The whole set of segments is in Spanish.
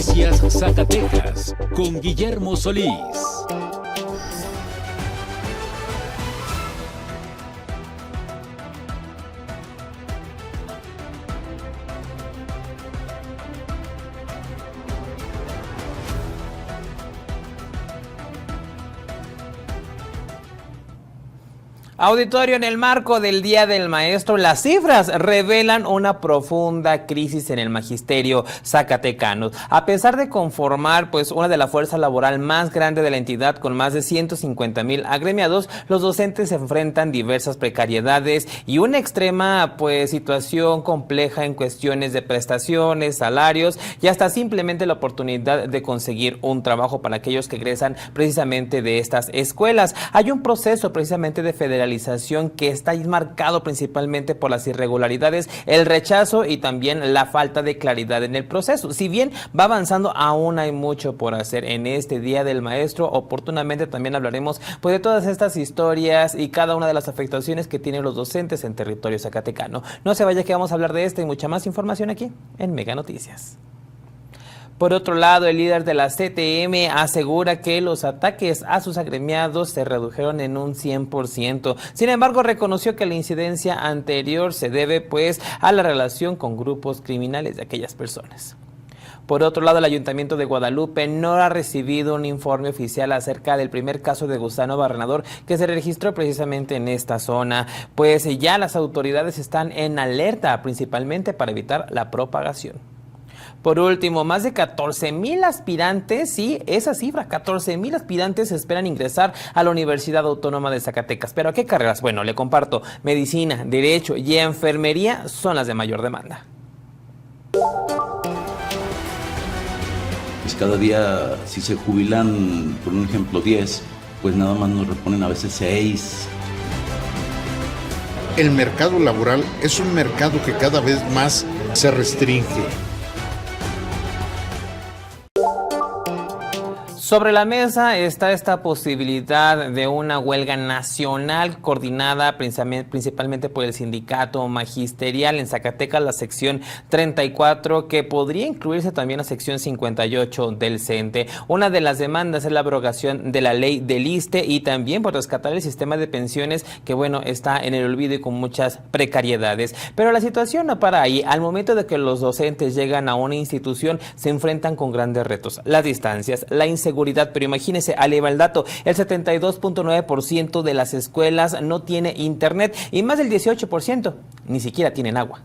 Noticias Zacatecas con Guillermo Solís. Auditorio, en el marco del Día del Maestro, las cifras revelan una profunda crisis en el magisterio zacatecano. A pesar de conformar una de la fuerza laboral más grande de la entidad, con más de 150,000 agremiados, los docentes se enfrentan diversas precariedades y una extrema situación compleja en cuestiones de prestaciones, salarios y hasta simplemente la oportunidad de conseguir un trabajo para aquellos que egresan precisamente de estas escuelas. Hay un proceso precisamente de federalización que está marcado principalmente por las irregularidades, el rechazo y también la falta de claridad en el proceso. Si bien va avanzando, aún hay mucho por hacer en este Día del Maestro. Oportunamente también hablaremos de todas estas historias y cada una de las afectaciones que tienen los docentes en territorio zacatecano. No se vaya, que vamos a hablar de esta y mucha más información aquí en Mega Noticias. Por otro lado, el líder de la CTM asegura que los ataques a sus agremiados se redujeron en un 100%. Sin embargo, reconoció que la incidencia anterior se debe a la relación con grupos criminales de aquellas personas. Por otro lado, el Ayuntamiento de Guadalupe no ha recibido un informe oficial acerca del primer caso de gusano barrenador que se registró precisamente en esta zona, ya las autoridades están en alerta, principalmente para evitar la propagación. Por último, más de 14,000 aspirantes, sí, esa cifra, 14,000 aspirantes esperan ingresar a la Universidad Autónoma de Zacatecas. ¿Pero a qué carreras? Bueno, le comparto, medicina, derecho y enfermería son las de mayor demanda. Pues cada día, si se jubilan, por un ejemplo, 10, pues nada más nos reponen a veces 6. El mercado laboral es un mercado que cada vez más se restringe. Sobre la mesa está esta posibilidad de una huelga nacional coordinada principalmente por el sindicato magisterial en Zacatecas, la sección 34, que podría incluirse también la sección 58 del CENTE. Una de las demandas es la abrogación de la ley del ISSSTE y también por rescatar el sistema de pensiones que está en el olvido y con muchas precariedades. Pero la situación no para ahí. Al momento de que los docentes llegan a una institución, se enfrentan con grandes retos: las distancias, la inseguridad. Pero imagínese, al el dato, el 72.9% de las escuelas no tiene internet y más del 18% ni siquiera tienen agua.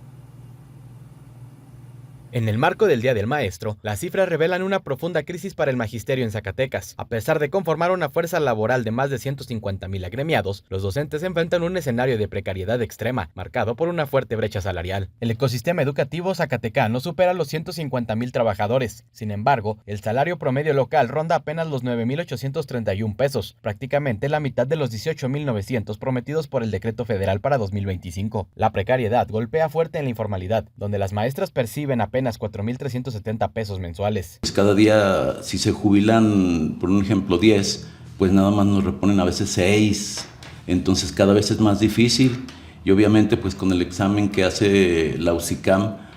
En el marco del Día del Maestro, las cifras revelan una profunda crisis para el magisterio en Zacatecas. A pesar de conformar una fuerza laboral de más de 150,000 agremiados, los docentes enfrentan un escenario de precariedad extrema, marcado por una fuerte brecha salarial. El ecosistema educativo zacatecano supera los 150,000 trabajadores. Sin embargo, el salario promedio local ronda apenas los 9,831 pesos, prácticamente la mitad de los 18,900 prometidos por el decreto federal para 2025. La precariedad golpea fuerte en la informalidad, donde las maestras perciben apenas 4,370 pesos mensuales. Cada día, si se jubilan, por un ejemplo, 10, pues nada más nos reponen a veces 6. Entonces cada vez es más difícil y obviamente con el examen que hace la UCICAM,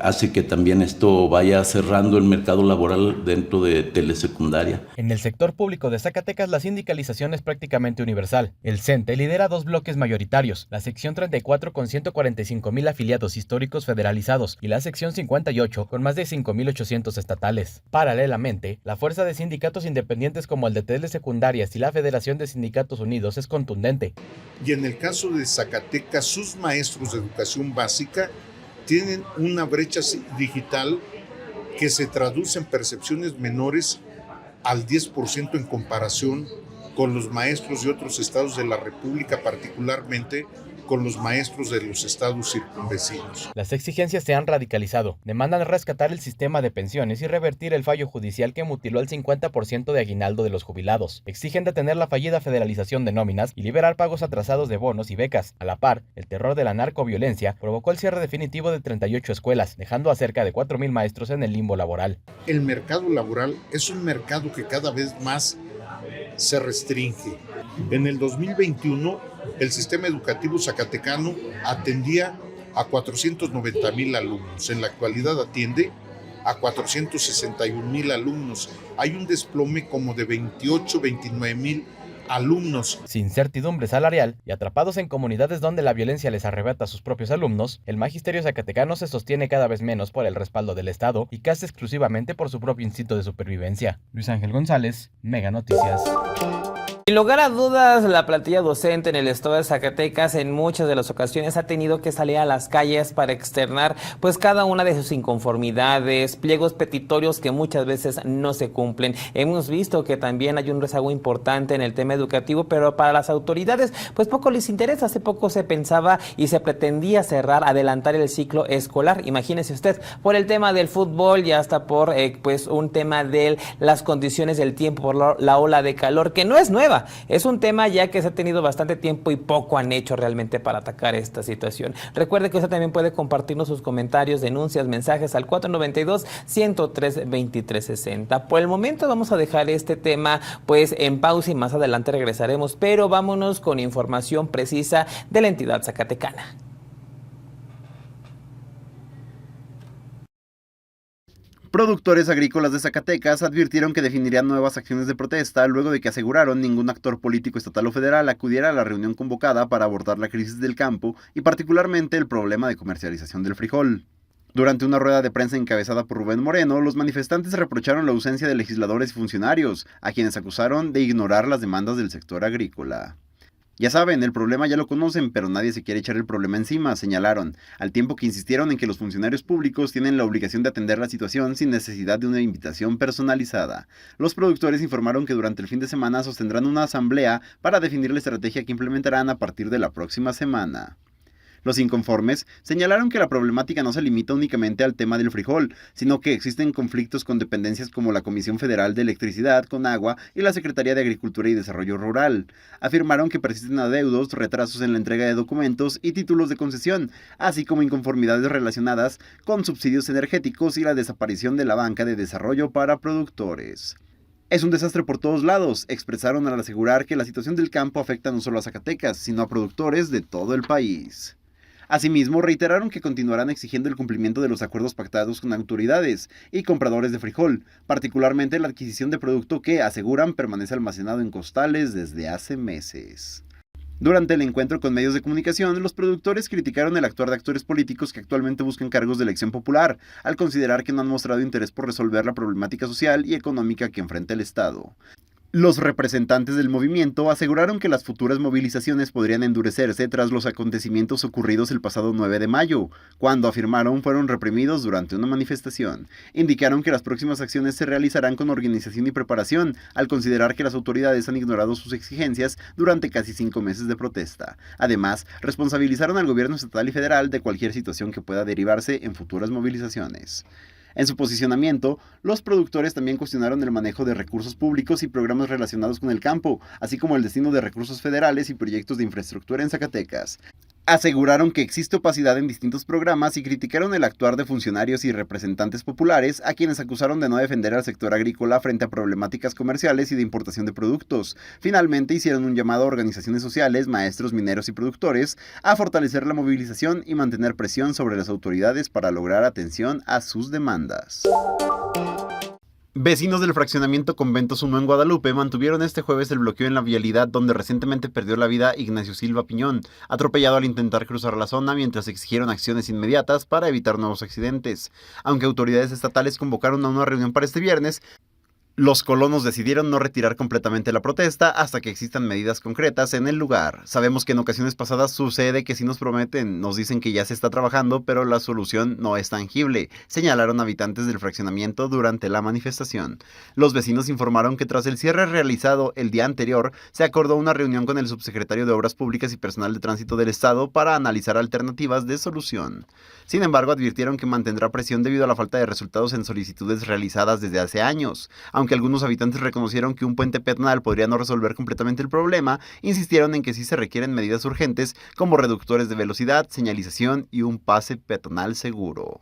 hace que también esto vaya cerrando el mercado laboral dentro de telesecundaria. En el sector público de Zacatecas, la sindicalización es prácticamente universal. El CENTE lidera 2 bloques mayoritarios, la sección 34 con 145,000 afiliados históricos federalizados y la sección 58 con más de 5,800 estatales. Paralelamente, la fuerza de sindicatos independientes como el de telesecundarias y la Federación de Sindicatos Unidos es contundente. Y en el caso de Zacatecas, sus maestros de educación básica tienen una brecha digital que se traduce en percepciones menores al 10% en comparación con los maestros de otros estados de la República, particularmente con los maestros de los estados circunvecinos. Las exigencias se han radicalizado. Demandan rescatar el sistema de pensiones y revertir el fallo judicial que mutiló el 50% de aguinaldo de los jubilados. Exigen detener la fallida federalización de nóminas y liberar pagos atrasados de bonos y becas. A la par, el terror de la narcoviolencia provocó el cierre definitivo de 38 escuelas, dejando a cerca de 4,000 maestros en el limbo laboral. El mercado laboral es un mercado que cada vez más se restringe. En el 2021, el sistema educativo zacatecano atendía a 490,000 alumnos. En la actualidad atiende a 461,000 alumnos. Hay un desplome como de 28, 29,000 alumnos. Sin certidumbre salarial y atrapados en comunidades donde la violencia les arrebata a sus propios alumnos, el magisterio zacatecano se sostiene cada vez menos por el respaldo del Estado y casi exclusivamente por su propio instinto de supervivencia. Luis Ángel González, Mega Noticias. Sin lugar a dudas, la plantilla docente en el estado de Zacatecas en muchas de las ocasiones ha tenido que salir a las calles para externar pues cada una de sus inconformidades, pliegos petitorios que muchas veces no se cumplen. Hemos visto que también hay un rezago importante en el tema educativo, pero para las autoridades pues poco les interesa. Hace poco se pensaba y se pretendía adelantar el ciclo escolar. Imagínese usted, por el tema del fútbol y hasta por pues un tema de las condiciones del tiempo, por la ola de calor, que no es nueva. Es un tema ya que se ha tenido bastante tiempo y poco han hecho realmente para atacar esta situación. Recuerde que usted también puede compartirnos sus comentarios, denuncias, mensajes al 492-103-2360. Por el momento vamos a dejar este tema pues en pausa y más adelante regresaremos, pero vámonos con información precisa de la entidad zacatecana. Productores agrícolas de Zacatecas advirtieron que definirían nuevas acciones de protesta luego de que aseguraron ningún actor político estatal o federal acudiera a la reunión convocada para abordar la crisis del campo y particularmente el problema de comercialización del frijol. Durante una rueda de prensa encabezada por Rubén Moreno, los manifestantes reprocharon la ausencia de legisladores y funcionarios, a quienes acusaron de ignorar las demandas del sector agrícola. Ya saben, el problema ya lo conocen, pero nadie se quiere echar el problema encima, señalaron, al tiempo que insistieron en que los funcionarios públicos tienen la obligación de atender la situación sin necesidad de una invitación personalizada. Los productores informaron que durante el fin de semana sostendrán una asamblea para definir la estrategia que implementarán a partir de la próxima semana. Los inconformes señalaron que la problemática no se limita únicamente al tema del frijol, sino que existen conflictos con dependencias como la Comisión Federal de Electricidad, Conagua y la Secretaría de Agricultura y Desarrollo Rural. Afirmaron que persisten adeudos, retrasos en la entrega de documentos y títulos de concesión, así como inconformidades relacionadas con subsidios energéticos y la desaparición de la banca de desarrollo para productores. Es un desastre por todos lados, expresaron al asegurar que la situación del campo afecta no solo a Zacatecas, sino a productores de todo el país. Asimismo, reiteraron que continuarán exigiendo el cumplimiento de los acuerdos pactados con autoridades y compradores de frijol, particularmente la adquisición de producto que, aseguran, permanece almacenado en costales desde hace meses. Durante el encuentro con medios de comunicación, los productores criticaron el actuar de actores políticos que actualmente buscan cargos de elección popular, al considerar que no han mostrado interés por resolver la problemática social y económica que enfrenta el Estado. Los representantes del movimiento aseguraron que las futuras movilizaciones podrían endurecerse tras los acontecimientos ocurridos el pasado 9 de mayo, cuando afirmaron fueron reprimidos durante una manifestación. Indicaron que las próximas acciones se realizarán con organización y preparación, al considerar que las autoridades han ignorado sus exigencias durante casi 5 meses de protesta. Además, responsabilizaron al gobierno estatal y federal de cualquier situación que pueda derivarse en futuras movilizaciones. En su posicionamiento, los productores también cuestionaron el manejo de recursos públicos y programas relacionados con el campo, así como el destino de recursos federales y proyectos de infraestructura en Zacatecas. Aseguraron que existe opacidad en distintos programas y criticaron el actuar de funcionarios y representantes populares, a quienes acusaron de no defender al sector agrícola frente a problemáticas comerciales y de importación de productos. Finalmente hicieron un llamado a organizaciones sociales, maestros, mineros y productores a fortalecer la movilización y mantener presión sobre las autoridades para lograr atención a sus demandas. Vecinos del fraccionamiento Conventos 1 en Guadalupe mantuvieron este jueves el bloqueo en la vialidad donde recientemente perdió la vida Ignacio Silva Piñón, atropellado al intentar cruzar la zona mientras exigieron acciones inmediatas para evitar nuevos accidentes. Aunque autoridades estatales convocaron a una reunión para este viernes, los colonos decidieron no retirar completamente la protesta hasta que existan medidas concretas en el lugar. Sabemos que en ocasiones pasadas sucede que sí nos prometen, nos dicen que ya se está trabajando, pero la solución no es tangible, señalaron habitantes del fraccionamiento durante la manifestación. Los vecinos informaron que tras el cierre realizado el día anterior, se acordó una reunión con el subsecretario de Obras Públicas y Personal de Tránsito del Estado para analizar alternativas de solución. Sin embargo, advirtieron que mantendrá presión debido a la falta de resultados en solicitudes realizadas desde hace años. Aunque algunos habitantes reconocieron que un puente peatonal podría no resolver completamente el problema, insistieron en que sí se requieren medidas urgentes como reductores de velocidad, señalización y un pase peatonal seguro.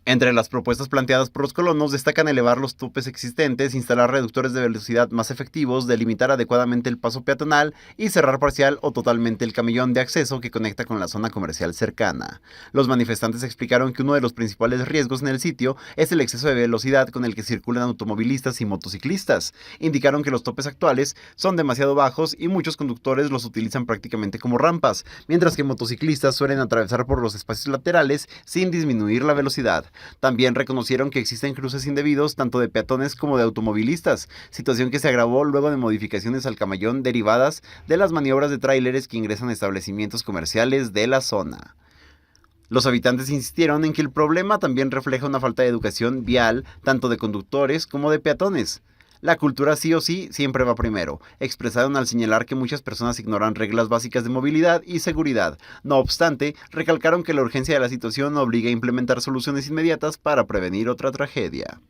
Entre las propuestas planteadas por los colonos destacan elevar los topes existentes, instalar reductores de velocidad más efectivos, delimitar adecuadamente el paso peatonal y cerrar parcial o totalmente el camellón de acceso que conecta con la zona comercial cercana. Los manifestantes explicaron que uno de los principales riesgos en el sitio es el exceso de velocidad con el que circulan automovilistas y motociclistas. Indicaron que los topes actuales son demasiado bajos y muchos conductores los utilizan prácticamente como rampas, mientras que motociclistas suelen atravesar por los espacios laterales sin disminuir la velocidad. También reconocieron que existen cruces indebidos tanto de peatones como de automovilistas, situación que se agravó luego de modificaciones al camellón derivadas de las maniobras de tráileres que ingresan a establecimientos comerciales de la zona. Los habitantes insistieron en que el problema también refleja una falta de educación vial tanto de conductores como de peatones. La cultura sí o sí siempre va primero, expresaron al señalar que muchas personas ignoran reglas básicas de movilidad y seguridad. No obstante, recalcaron que la urgencia de la situación obliga a implementar soluciones inmediatas para prevenir otra tragedia.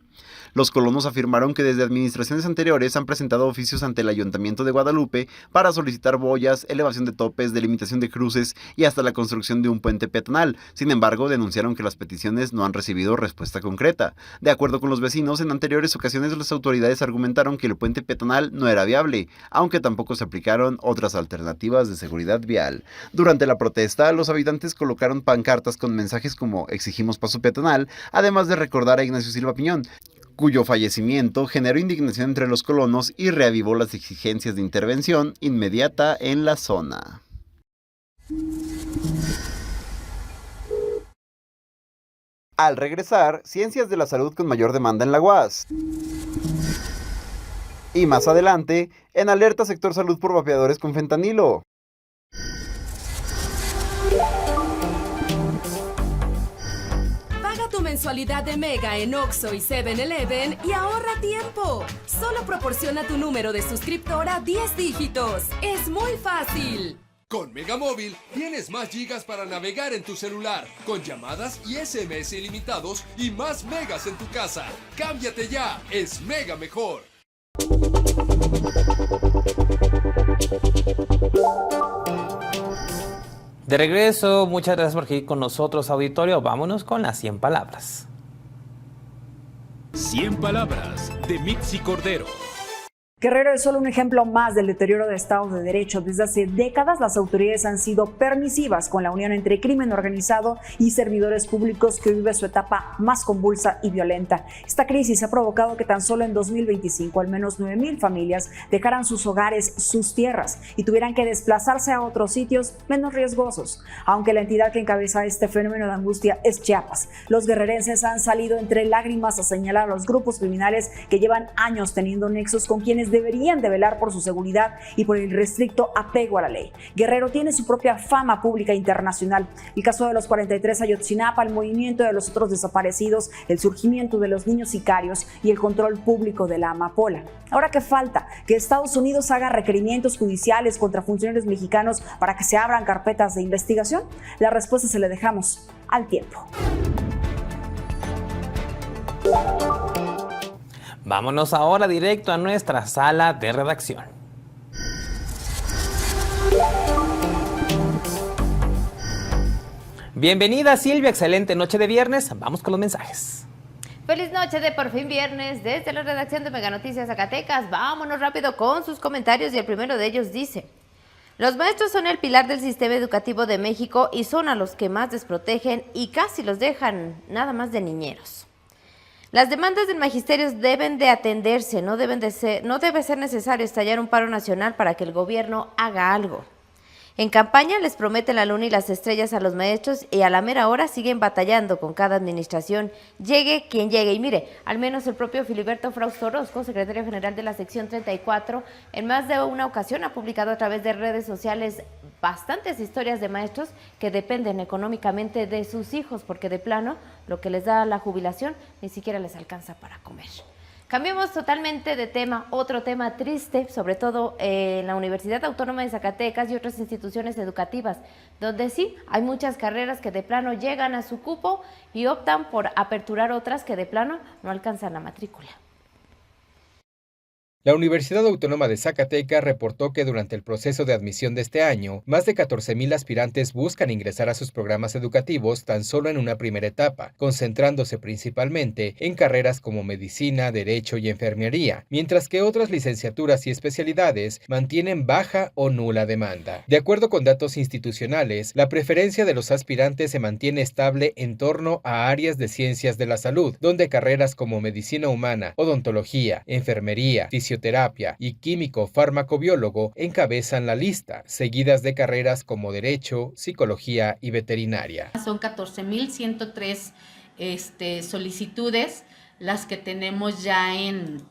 Los colonos afirmaron que desde administraciones anteriores han presentado oficios ante el Ayuntamiento de Guadalupe para solicitar boyas, elevación de topes, delimitación de cruces y hasta la construcción de un puente peatonal. Sin embargo, denunciaron que las peticiones no han recibido respuesta concreta. De acuerdo con los vecinos, en anteriores ocasiones las autoridades argumentaron que el puente peatonal no era viable, aunque tampoco se aplicaron otras alternativas de seguridad vial. Durante la protesta, los habitantes colocaron pancartas con mensajes como "Exigimos paso peatonal", además de recordar a Ignacio Silva Piñón, cuyo fallecimiento generó indignación entre los colonos y reavivó las exigencias de intervención inmediata en la zona. Al regresar, ciencias de la salud con mayor demanda en la UAS. Y más adelante, en alerta sector salud por vapeadores con fentanilo. Tu mensualidad de Mega en Oxxo y 7-Eleven y ahorra tiempo. Solo proporciona tu número de suscriptora 10 dígitos. Es muy fácil. Con Mega Móvil tienes más gigas para navegar en tu celular, con llamadas y SMS ilimitados y más megas en tu casa. Cámbiate ya, es Mega mejor. De regreso, muchas gracias por seguir con nosotros, auditorio. Vámonos con las 100 palabras. 100 palabras de Mitzi Cordero. Guerrero es solo un ejemplo más del deterioro de Estado de Derecho. Desde hace décadas las autoridades han sido permisivas con la unión entre crimen organizado y servidores públicos, que vive su etapa más convulsa y violenta. Esta crisis ha provocado que tan solo en 2025 al menos 9,000 familias dejaran sus hogares, sus tierras y tuvieran que desplazarse a otros sitios menos riesgosos. Aunque la entidad que encabeza este fenómeno de angustia es Chiapas, los guerrerenses han salido entre lágrimas a señalar a los grupos criminales que llevan años teniendo nexos con quienes deberían de velar por su seguridad y por el restricto apego a la ley. Guerrero tiene su propia fama pública internacional. El caso de los 43 Ayotzinapa, el movimiento de los otros desaparecidos, el surgimiento de los niños sicarios y el control público de la amapola. Ahora, ¿qué falta? Que Estados Unidos haga requerimientos judiciales contra funcionarios mexicanos para que se abran carpetas de investigación. La respuesta se la dejamos al tiempo. Vámonos ahora directo a nuestra sala de redacción. Bienvenida, Silvia, excelente noche de viernes. Vamos con los mensajes. Feliz noche de por fin viernes desde la redacción de Mega Noticias Zacatecas. Vámonos rápido con sus comentarios y el primero de ellos dice: los maestros son el pilar del sistema educativo de México y son a los que más desprotegen y casi los dejan nada más de niñeros. Las demandas del magisterio deben de atenderse, no debe ser necesario estallar un paro nacional para que el gobierno haga algo. En campaña les prometen la luna y las estrellas a los maestros y a la mera hora siguen batallando con cada administración, llegue quien llegue. Y mire, al menos el propio Filiberto Frausto Orozco, secretario general de la sección 34, en más de una ocasión ha publicado a través de redes sociales bastantes historias de maestros que dependen económicamente de sus hijos, porque de plano lo que les da la jubilación ni siquiera les alcanza para comer. Cambiemos totalmente de tema, otro tema triste, sobre todo en la Universidad Autónoma de Zacatecas y otras instituciones educativas, donde sí hay muchas carreras que de plano llegan a su cupo y optan por aperturar otras que de plano no alcanzan la matrícula. La Universidad Autónoma de Zacatecas reportó que durante el proceso de admisión de este año, más de 14,000 aspirantes buscan ingresar a sus programas educativos tan solo en una primera etapa, concentrándose principalmente en carreras como medicina, derecho y enfermería, mientras que otras licenciaturas y especialidades mantienen baja o nula demanda. De acuerdo con datos institucionales, la preferencia de los aspirantes se mantiene estable en torno a áreas de ciencias de la salud, donde carreras como medicina humana, odontología, enfermería, fisioterapia y químico farmacobiólogo encabezan la lista, seguidas de carreras como derecho, psicología y veterinaria. Son 14,103 solicitudes las que tenemos ya en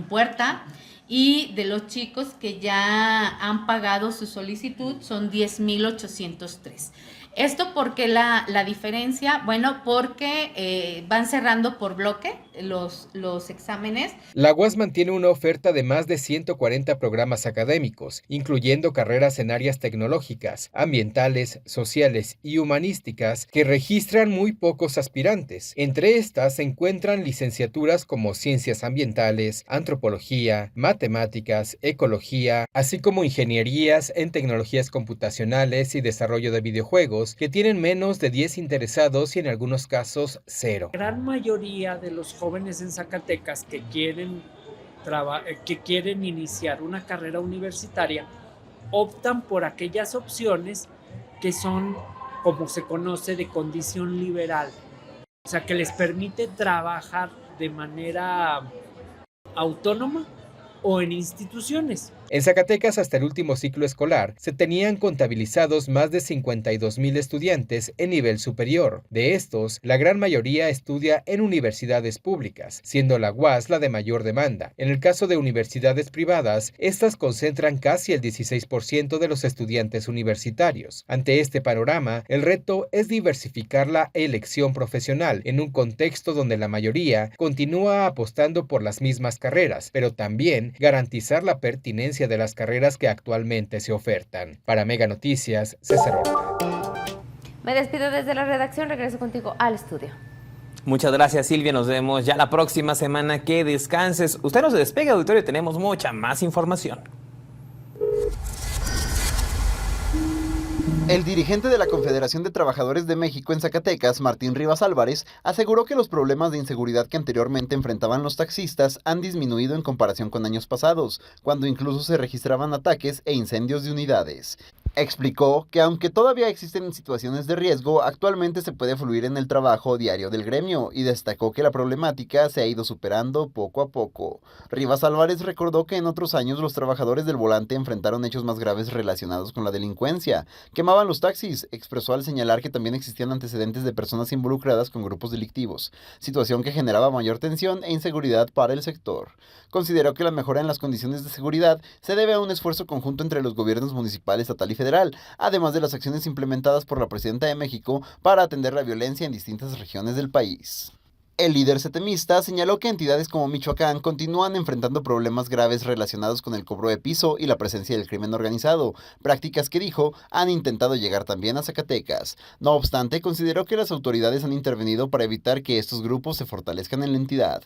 puerta, y de los chicos que ya han pagado su solicitud son 10,803. ¿Esto por qué la diferencia? Bueno, porque van cerrando por bloque los exámenes. La UAS mantiene una oferta de más de 140 programas académicos, incluyendo carreras en áreas tecnológicas, ambientales, sociales y humanísticas, que registran muy pocos aspirantes. Entre estas se encuentran licenciaturas como Ciencias Ambientales, Antropología, Matemáticas, Ecología, así como ingenierías en tecnologías computacionales y desarrollo de videojuegos, que tienen menos de 10 interesados y en algunos casos 0. La gran mayoría de los jóvenes en Zacatecas que quieren iniciar una carrera universitaria optan por aquellas opciones que son, como se conoce, de condición liberal, o sea, que les permite trabajar de manera autónoma o en instituciones. En Zacatecas, hasta el último ciclo escolar, se tenían contabilizados más de 52,000 estudiantes en nivel superior. De estos, la gran mayoría estudia en universidades públicas, siendo la UAS la de mayor demanda. En el caso de universidades privadas, estas concentran casi el 16% de los estudiantes universitarios. Ante este panorama, el reto es diversificar la elección profesional en un contexto donde la mayoría continúa apostando por las mismas carreras, pero también garantizar la pertinencia de las carreras que actualmente se ofertan. Para Mega Noticias, César Horta. Me despido desde la redacción, regreso contigo al estudio. Muchas gracias, Silvia, nos vemos ya la próxima semana, que descanses. Usted no se despegue, auditorio, tenemos mucha más información. El dirigente de la Confederación de Trabajadores de México en Zacatecas, Martín Rivas Álvarez, aseguró que los problemas de inseguridad que anteriormente enfrentaban los taxistas han disminuido en comparación con años pasados, cuando incluso se registraban ataques e incendios de unidades. Explicó que aunque todavía existen situaciones de riesgo, actualmente se puede fluir en el trabajo diario del gremio, y destacó que la problemática se ha ido superando poco a poco. Rivas Álvarez recordó que en otros años los trabajadores del volante enfrentaron hechos más graves relacionados con la delincuencia. Quemaban los taxis, expresó al señalar que también existían antecedentes de personas involucradas con grupos delictivos, situación que generaba mayor tensión e inseguridad para el sector. Consideró que la mejora en las condiciones de seguridad se debe a un esfuerzo conjunto entre los gobiernos municipal, estatal y federal, además de las acciones implementadas por la Presidenta de México para atender la violencia en distintas regiones del país. El líder setemista señaló que entidades como Michoacán continúan enfrentando problemas graves relacionados con el cobro de piso y la presencia del crimen organizado, prácticas que dijo han intentado llegar también a Zacatecas. No obstante, consideró que las autoridades han intervenido para evitar que estos grupos se fortalezcan en la entidad.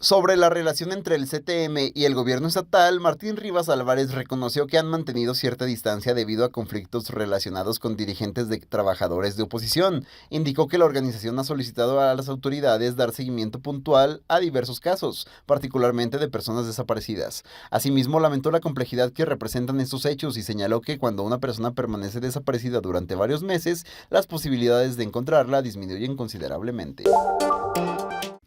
Sobre la relación entre el CTM y el gobierno estatal, Martín Rivas Álvarez reconoció que han mantenido cierta distancia debido a conflictos relacionados con dirigentes de trabajadores de oposición. Indicó que la organización ha solicitado a las autoridades dar seguimiento puntual a diversos casos, particularmente de personas desaparecidas. Asimismo, lamentó la complejidad que representan estos hechos y señaló que cuando una persona permanece desaparecida durante varios meses, las posibilidades de encontrarla disminuyen considerablemente.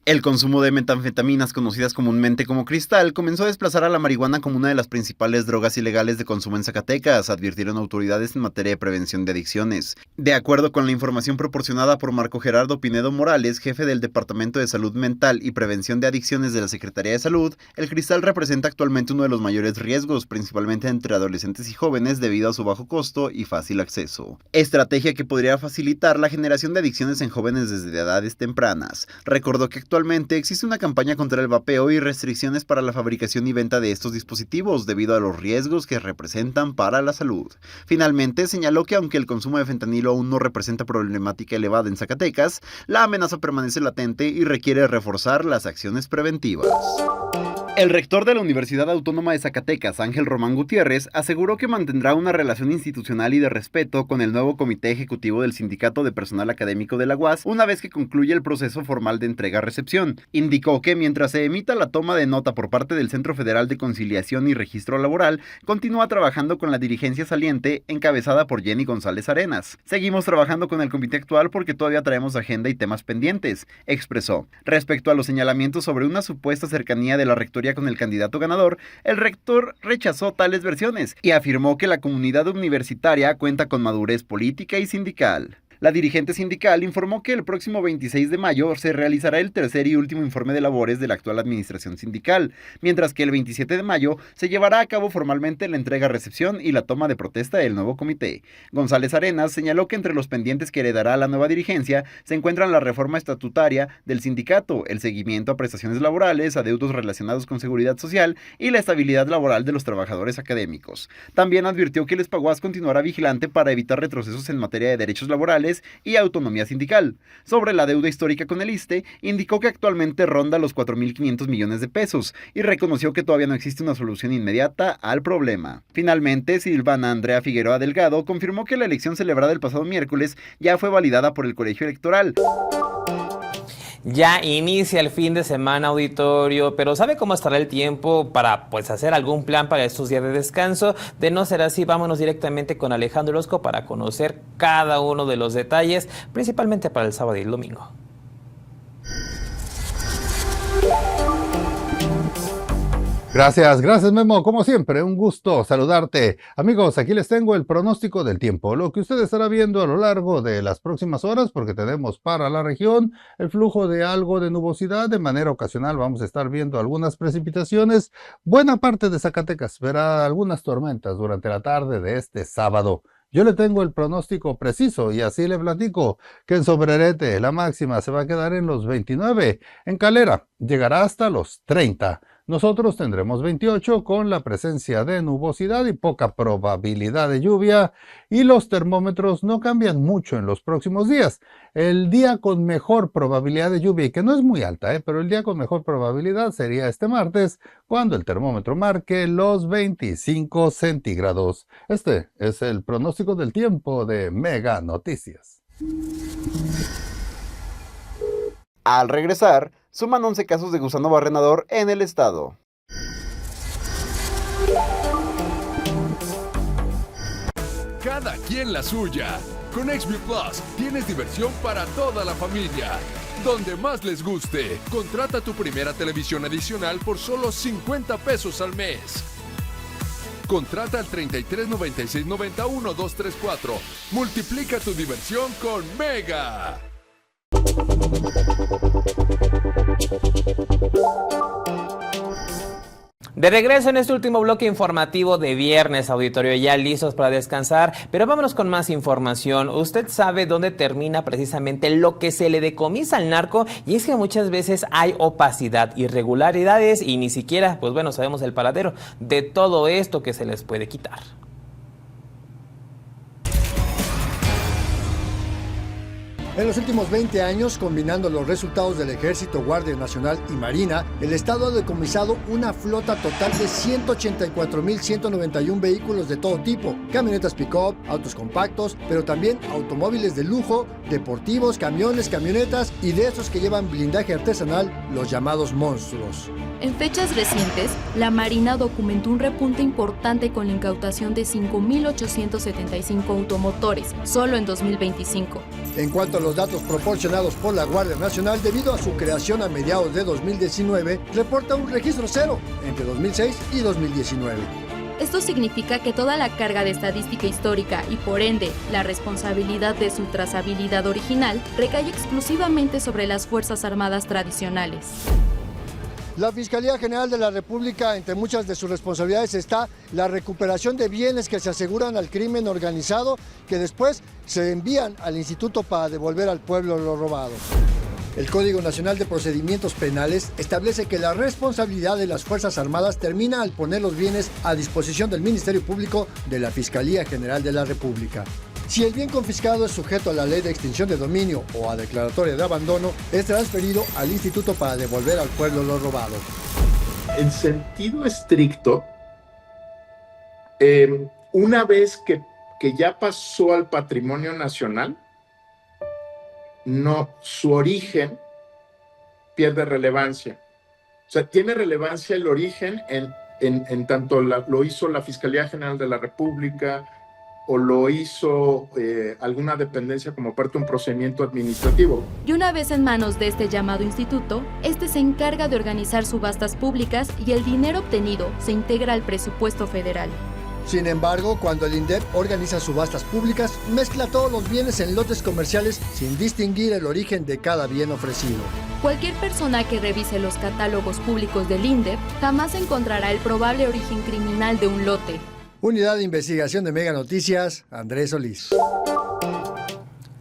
El consumo de metanfetaminas, conocidas comúnmente como cristal, comenzó a desplazar a la marihuana como una de las principales drogas ilegales de consumo en Zacatecas, advirtieron autoridades en materia de prevención de adicciones. De acuerdo con la información proporcionada por Marco Gerardo Pinedo Morales, jefe del Departamento de Salud Mental y Prevención de Adicciones de la Secretaría de Salud, el cristal representa actualmente uno de los mayores riesgos, principalmente entre adolescentes y jóvenes debido a su bajo costo y fácil acceso. Estrategia que podría facilitar la generación de adicciones en jóvenes desde edades tempranas. Recordó que actualmente existe una campaña contra el vapeo y restricciones para la fabricación y venta de estos dispositivos debido a los riesgos que representan para la salud. Finalmente, señaló que aunque el consumo de fentanilo aún no representa problemática elevada en Zacatecas, la amenaza permanece latente y requiere reforzar las acciones preventivas. El rector de la Universidad Autónoma de Zacatecas, Ángel Román Gutiérrez, aseguró que mantendrá una relación institucional y de respeto con el nuevo comité ejecutivo del Sindicato de Personal Académico de la UAS una vez que concluya el proceso formal de entrega-recepción. Indicó que mientras se emita la toma de nota por parte del Centro Federal de Conciliación y Registro Laboral, continúa trabajando con la dirigencia saliente encabezada por Jenny González Arenas. Seguimos trabajando con el comité actual porque todavía traemos agenda y temas pendientes, expresó. Respecto a los señalamientos sobre una supuesta cercanía de la rectoría con el candidato ganador, el rector rechazó tales versiones y afirmó que la comunidad universitaria cuenta con madurez política y sindical. La dirigente sindical informó que el próximo 26 de mayo se realizará el tercer y último informe de labores de la actual administración sindical, mientras que el 27 de mayo se llevará a cabo formalmente la entrega-recepción y la toma de protesta del nuevo comité. González Arenas señaló que entre los pendientes que heredará la nueva dirigencia se encuentran la reforma estatutaria del sindicato, el seguimiento a prestaciones laborales, adeudos relacionados con seguridad social y la estabilidad laboral de los trabajadores académicos. También advirtió que el Espaguas continuará vigilante para evitar retrocesos en materia de derechos laborales y autonomía sindical. Sobre la deuda histórica con el ISSSTE, indicó que actualmente ronda los 4.500 millones de pesos y reconoció que todavía no existe una solución inmediata al problema. Finalmente, Silvana Andrea Figueroa Delgado confirmó que la elección celebrada el pasado miércoles ya fue validada por el Colegio Electoral. Ya inicia el fin de semana, auditorio, pero ¿sabe cómo estará el tiempo para hacer algún plan para estos días de descanso? De no ser así, vámonos directamente con Alejandro Orozco para conocer cada uno de los detalles, principalmente para el sábado y el domingo. Gracias Memo, como siempre, un gusto saludarte. Amigos, aquí les tengo el pronóstico del tiempo, lo que usted estará viendo a lo largo de las próximas horas, porque tenemos para la región el flujo de algo de nubosidad. De manera ocasional vamos a estar viendo algunas precipitaciones. Buena parte de Zacatecas verá algunas tormentas durante la tarde de este sábado. Yo le tengo el pronóstico preciso y así le platico que en Sombrerete la máxima se va a quedar en los 29, en Calera llegará hasta los 30. Nosotros tendremos 28 con la presencia de nubosidad y poca probabilidad de lluvia, y los termómetros no cambian mucho en los próximos días. El día con mejor probabilidad de lluvia, y que no es muy alta, pero el día con mejor probabilidad sería este martes, cuando el termómetro marque los 25 centígrados. Este es el pronóstico del tiempo de Mega Noticias. Al regresar, suman 11 casos de gusano barrenador en el estado. Cada quien la suya. Con XView Plus tienes diversión para toda la familia. Donde más les guste. Contrata tu primera televisión adicional por solo 50 pesos al mes. Contrata al 33 96 91 234. Multiplica tu diversión con Mega. De regreso en este último bloque informativo de viernes, auditorio, ya listos para descansar, pero vámonos con más información. ¿Usted sabe dónde termina precisamente lo que se le decomisa al narco? Y es que muchas veces hay opacidad, irregularidades y ni siquiera, sabemos el paradero de todo esto que se les puede quitar. En los últimos 20 años, combinando los resultados del Ejército, Guardia Nacional y Marina, el Estado ha decomisado una flota total de 184.191 vehículos de todo tipo, camionetas pick-up, autos compactos, pero también automóviles de lujo, deportivos, camiones, camionetas y de esos que llevan blindaje artesanal, los llamados monstruos. En fechas recientes, la Marina documentó un repunte importante con la incautación de 5.875 automotores, solo en 2025. En cuanto a los datos proporcionados por la Guardia Nacional, debido a su creación a mediados de 2019, reporta un registro cero entre 2006 y 2019. Esto significa que toda la carga de estadística histórica y por ende la responsabilidad de su trazabilidad original recae exclusivamente sobre las Fuerzas Armadas tradicionales. La Fiscalía General de la República, entre muchas de sus responsabilidades está la recuperación de bienes que se aseguran al crimen organizado, que después se envían al instituto para devolver al pueblo lo robado. El Código Nacional de Procedimientos Penales establece que la responsabilidad de las Fuerzas Armadas termina al poner los bienes a disposición del Ministerio Público de la Fiscalía General de la República. Si el bien confiscado es sujeto a la ley de extinción de dominio o a declaratoria de abandono, es transferido al instituto para devolver al pueblo lo robado. En sentido estricto, una vez que ya pasó al patrimonio nacional, no, su origen pierde relevancia. O sea, tiene relevancia el origen en tanto lo hizo la Fiscalía General de la República o lo hizo alguna dependencia como parte de un procedimiento administrativo. Y una vez en manos de este llamado instituto, este se encarga de organizar subastas públicas y el dinero obtenido se integra al presupuesto federal. Sin embargo, cuando el INDEP organiza subastas públicas, mezcla todos los bienes en lotes comerciales sin distinguir el origen de cada bien ofrecido. Cualquier persona que revise los catálogos públicos del INDEP jamás encontrará el probable origen criminal de un lote. Unidad de Investigación de Mega Noticias, Andrés Solís.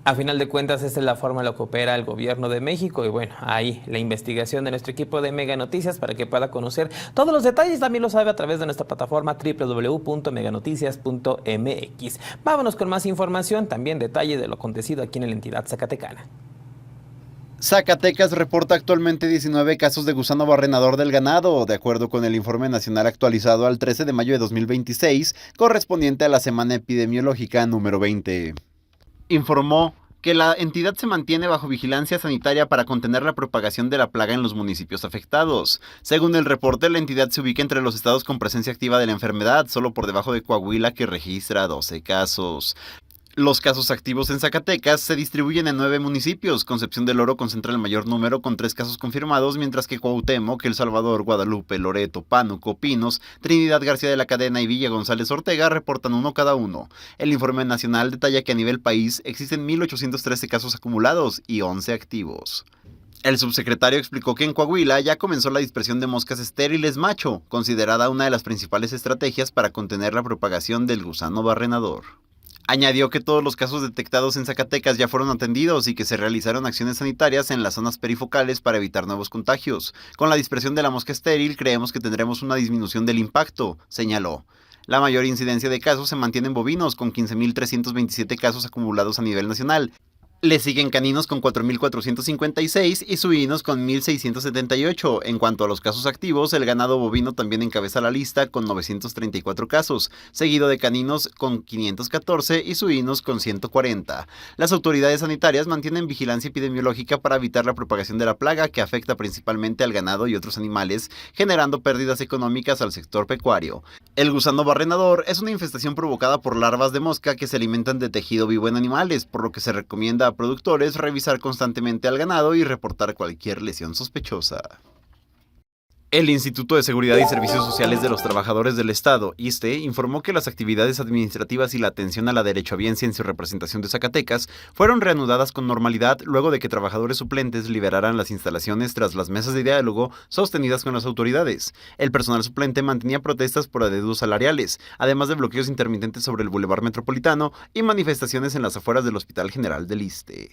A final de cuentas, esta es la forma en la que opera el gobierno de México y bueno, ahí la investigación de nuestro equipo de Mega Noticias para que pueda conocer todos los detalles, también lo sabe a través de nuestra plataforma www.meganoticias.mx. Vámonos con más información, también detalles de lo acontecido aquí en la entidad zacatecana. Zacatecas reporta actualmente 19 casos de gusano barrenador del ganado, de acuerdo con el informe nacional actualizado al 13 de mayo de 2026, correspondiente a la semana epidemiológica número 20. Informó que la entidad se mantiene bajo vigilancia sanitaria para contener la propagación de la plaga en los municipios afectados. Según el reporte, la entidad se ubica entre los estados con presencia activa de la enfermedad, solo por debajo de Coahuila, que registra 12 casos. Los casos activos en Zacatecas se distribuyen en 9 municipios. Concepción del Oro concentra el mayor número con 3 casos confirmados, mientras que Cuauhtémoc, El Salvador, Guadalupe, Loreto, Pánuco, Pinos, Trinidad García de la Cadena y Villa González Ortega reportan uno cada uno. El informe nacional detalla que a nivel país existen 1,813 casos acumulados y 11 activos. El subsecretario explicó que en Coahuila ya comenzó la dispersión de moscas estériles macho, considerada una de las principales estrategias para contener la propagación del gusano barrenador. Añadió que todos los casos detectados en Zacatecas ya fueron atendidos y que se realizaron acciones sanitarias en las zonas perifocales para evitar nuevos contagios. Con la dispersión de la mosca estéril creemos que tendremos una disminución del impacto, señaló. La mayor incidencia de casos se mantiene en bovinos, con 15,327 casos acumulados a nivel nacional. Le siguen caninos con 4,456 y suinos con 1,678. En cuanto a los casos activos, el ganado bovino también encabeza la lista con 934 casos, seguido de caninos con 514 y suinos con 140. Las autoridades sanitarias mantienen vigilancia epidemiológica para evitar la propagación de la plaga, que afecta principalmente al ganado y otros animales, generando pérdidas económicas al sector pecuario. El gusano barrenador es una infestación provocada por larvas de mosca que se alimentan de tejido vivo en animales, por lo que se recomienda a productores revisar constantemente al ganado y reportar cualquier lesión sospechosa. El Instituto de Seguridad y Servicios Sociales de los Trabajadores del Estado, ISSSTE, informó que las actividades administrativas y la atención a la derechohabiencia en su representación de Zacatecas fueron reanudadas con normalidad luego de que trabajadores suplentes liberaran las instalaciones tras las mesas de diálogo sostenidas con las autoridades. El personal suplente mantenía protestas por adeudos salariales, además de bloqueos intermitentes sobre el Boulevard Metropolitano y manifestaciones en las afueras del Hospital General del ISSSTE.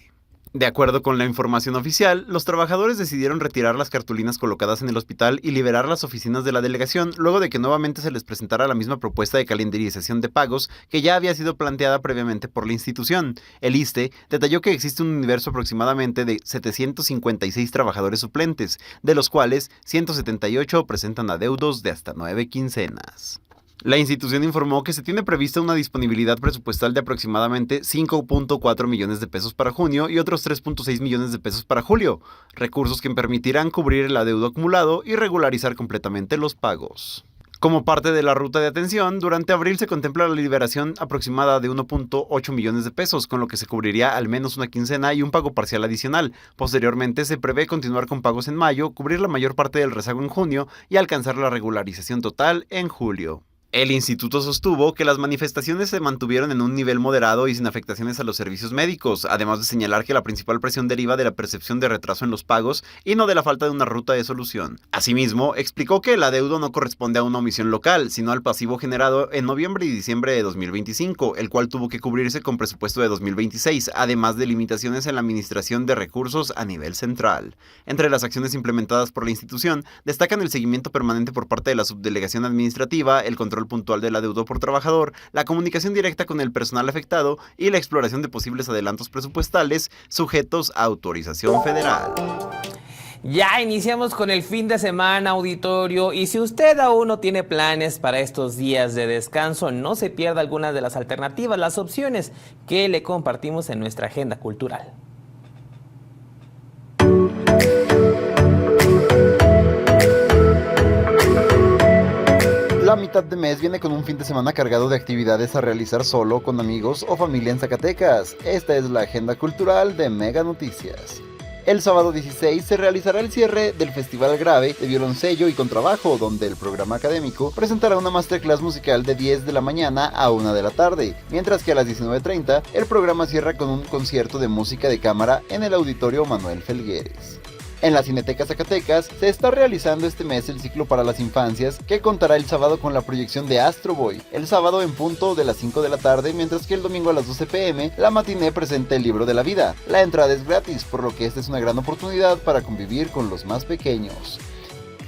De acuerdo con la información oficial, los trabajadores decidieron retirar las cartulinas colocadas en el hospital y liberar las oficinas de la delegación luego de que nuevamente se les presentara la misma propuesta de calendarización de pagos que ya había sido planteada previamente por la institución. El ISSSTE detalló que existe un universo aproximadamente de 756 trabajadores suplentes, de los cuales 178 presentan adeudos de hasta 9 quincenas. La institución informó que se tiene prevista una disponibilidad presupuestal de aproximadamente 5.4 millones de pesos para junio y otros 3.6 millones de pesos para julio, recursos que permitirán cubrir el adeudo acumulado y regularizar completamente los pagos. Como parte de la ruta de atención, durante abril se contempla la liberación aproximada de 1.8 millones de pesos, con lo que se cubriría al menos una quincena y un pago parcial adicional. Posteriormente, se prevé continuar con pagos en mayo, cubrir la mayor parte del rezago en junio y alcanzar la regularización total en julio. El instituto sostuvo que las manifestaciones se mantuvieron en un nivel moderado y sin afectaciones a los servicios médicos, además de señalar que la principal presión deriva de la percepción de retraso en los pagos y no de la falta de una ruta de solución. Asimismo, explicó que el adeudo no corresponde a una omisión local, sino al pasivo generado en noviembre y diciembre de 2025, el cual tuvo que cubrirse con presupuesto de 2026, además de limitaciones en la administración de recursos a nivel central. Entre las acciones implementadas por la institución, destacan el seguimiento permanente por parte de la subdelegación administrativa, el control puntual del adeudo por trabajador, la comunicación directa con el personal afectado y la exploración de posibles adelantos presupuestales sujetos a autorización federal. Ya iniciamos con el fin de semana, auditorio, y si usted aún no tiene planes para estos días de descanso, no se pierda algunas de las alternativas, las opciones que le compartimos en nuestra agenda cultural. La mitad de mes viene con un fin de semana cargado de actividades a realizar solo, con amigos o familia en Zacatecas. Esta es la agenda cultural de Mega Noticias. El sábado 16 se realizará el cierre del Festival Grave de Violoncello y Contrabajo, donde el programa académico presentará una masterclass musical de 10 de la mañana a 1 de la tarde, mientras que a las 19:30 el programa cierra con un concierto de música de cámara en el Auditorio Manuel Felgueres. En la Cineteca Zacatecas se está realizando este mes el ciclo para las infancias, que contará el sábado con la proyección de Astro Boy, el sábado en punto de las 5 de la tarde, mientras que el domingo a las 12 p.m. la matiné presenta El Libro de la Vida. La entrada es gratis, por lo que esta es una gran oportunidad para convivir con los más pequeños.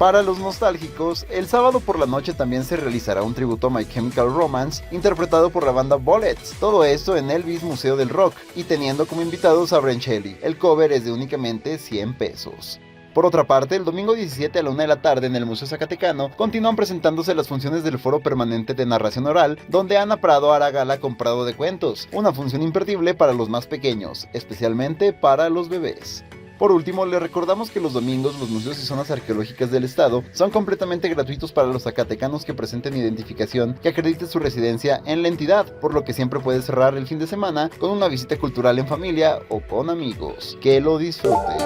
Para los nostálgicos, el sábado por la noche también se realizará un tributo a My Chemical Romance, interpretado por la banda Bullets. Todo esto en Elvis Museo del Rock, y teniendo como invitados a Brent Shelley. El cover es de únicamente 100 pesos. Por otra parte, el domingo 17 a la 1 de la tarde en el Museo Zacatecano continúan presentándose las funciones del Foro Permanente de Narración Oral, donde Ana Prado hará gala con Prado de Cuentos, una función imperdible para los más pequeños, especialmente para los bebés. Por último, les recordamos que los domingos los museos y zonas arqueológicas del estado son completamente gratuitos para los zacatecanos que presenten identificación que acredite su residencia en la entidad, por lo que siempre puedes cerrar el fin de semana con una visita cultural en familia o con amigos. Que lo disfruten.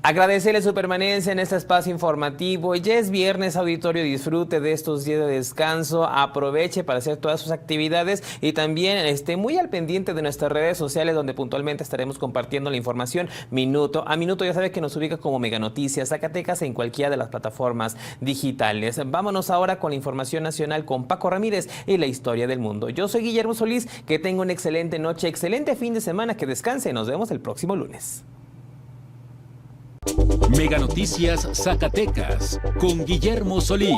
Agradecerle su permanencia en este espacio informativo. Ya es viernes, auditorio, disfrute de estos días de descanso, aproveche para hacer todas sus actividades y también esté muy al pendiente de nuestras redes sociales, donde puntualmente estaremos compartiendo la información minuto a minuto. Ya sabe que nos ubica como Mega Noticias Zacatecas en cualquiera de las plataformas digitales. Vámonos ahora con la información nacional con Paco Ramírez y la historia del mundo. Yo soy Guillermo Solís, que tenga una excelente noche, excelente fin de semana, que descanse. Nos vemos el próximo lunes. Mega Noticias Zacatecas con Guillermo Solís.